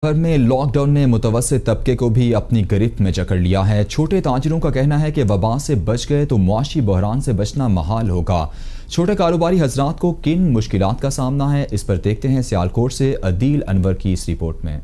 भर में लॉकडाउन ने मुतवस्सित तबके को भी अपनी गिरफ्त में जकड़ लिया है। छोटे ताजिरों का कहना है कि वबा से बच गए तो मुआशी बहरान से बचना महाल होगा। छोटे कारोबारी हजरात को किन मुश्किलात का सामना है, इस पर देखते हैं सियालकोट से अदील अनवर की इस रिपोर्ट में।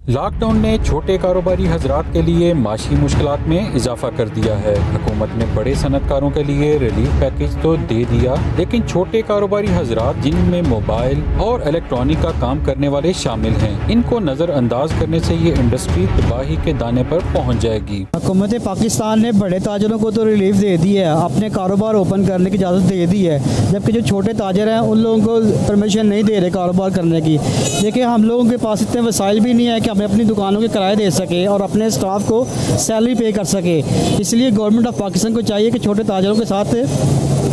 लॉकडाउन ने छोटे कारोबारी हजरात के लिए माशी मुश्किलात में इजाफा कर दिया है। हुकूमत ने बड़े सनतकारों के लिए रिलीफ पैकेज तो दे दिया, लेकिन छोटे कारोबारी हजरात जिनमें मोबाइल और इलेक्ट्रॉनिक का काम करने वाले शामिल हैं, इनको नजरअंदाज करने से ये इंडस्ट्री तबाही के दाने पर पहुंच जाएगी। हुकूमत पाकिस्तान ने बड़े ताजरों को तो रिलीफ दे दी है, अपने कारोबार ओपन करने की इजाज़त दे दी है, जबकि जो छोटे ताजर हैं उन लोगों को परमिशन नहीं दे रहे कारोबार करने की। देखिए, हम लोगों के पास इतने वसाइल भी नहीं है कि हमें अपनी दुकानों के किराए दे सके और अपने स्टाफ को सैलरी पे कर सके। इसलिए गवर्नमेंट ऑफ पाकिस्तान को चाहिए कि छोटे ताजरों के साथ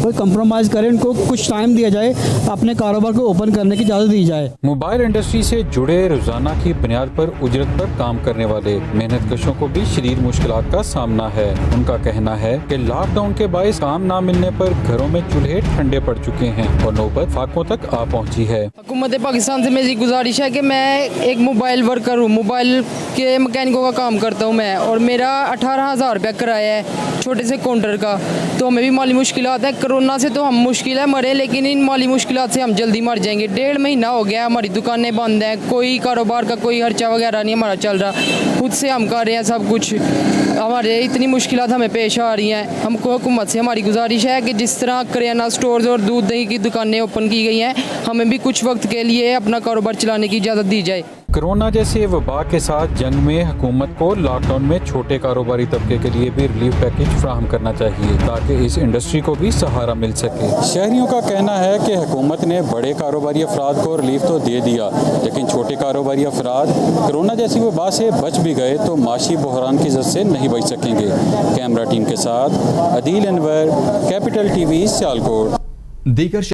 कोई कंप्रोमाइज़ करे, उनको कुछ टाइम दिया जाए, अपने कारोबार को ओपन करने की इजाज़त दी जाए। मोबाइल इंडस्ट्री से जुड़े रोजाना की बुनियाद पर उजरत पर काम करने वाले मेहनत कशों को भी शदीद मुश्किलात का सामना है। उनका कहना है कि लॉकडाउन के बायस काम न मिलने पर घरों में चूल्हे ठंडे पड़ चुके हैं और नौबत फाकों तक आ पहुंची है। हुकूमत पाकिस्तान से मेरी गुजारिश है कि मैं एक मोबाइल वर्कर हूँ, मोबाइल के मैकेनिकों का काम करता हूँ मैं, और मेरा 18,000 रुपया किराया है छोटे से काउंटर का। तो हमें भी माली मुश्किलात है। कोरोना से तो हम मुश्किल है मरे, लेकिन इन माली मुश्किलात से हम जल्दी मर जाएंगे। 1.5 महीना हो गया, हमारी दुकानें बंद हैं, कोई कारोबार का कोई खर्चा वगैरह नहीं हमारा चल रहा, खुद से हम कर रहे हैं सब कुछ। हमारे इतनी मुश्किलात हमें पेश आ रही हैं। हमको हुकूमत से हमारी गुजारिश है कि जिस तरह करियाना स्टोर्स और दूध दही की दुकानें ओपन की गई हैं, हमें भी कुछ वक्त के लिए अपना कारोबार चलाने की इजाज़त दी जाए। कोरोना जैसे वबा के साथ जंग में हुकूमत को लॉकडाउन में छोटे कारोबारी तबके के लिए भी रिलीफ पैकेज फराहम करना चाहिए, ताकि इस इंडस्ट्री को भी सहारा मिल सके। शहरियों का कहना है कि हुकूमत ने बड़े कारोबारी अफराद को रिलीफ तो दे दिया, लेकिन छोटे कारोबारी अफराद कोरोना जैसी वबा से बच भी गए तो माशी बहरान की जद से नहीं बच सकेंगे। कैमरा टीम के साथ अदील अनवर, कैपिटल TV, सियालकोट। दीगर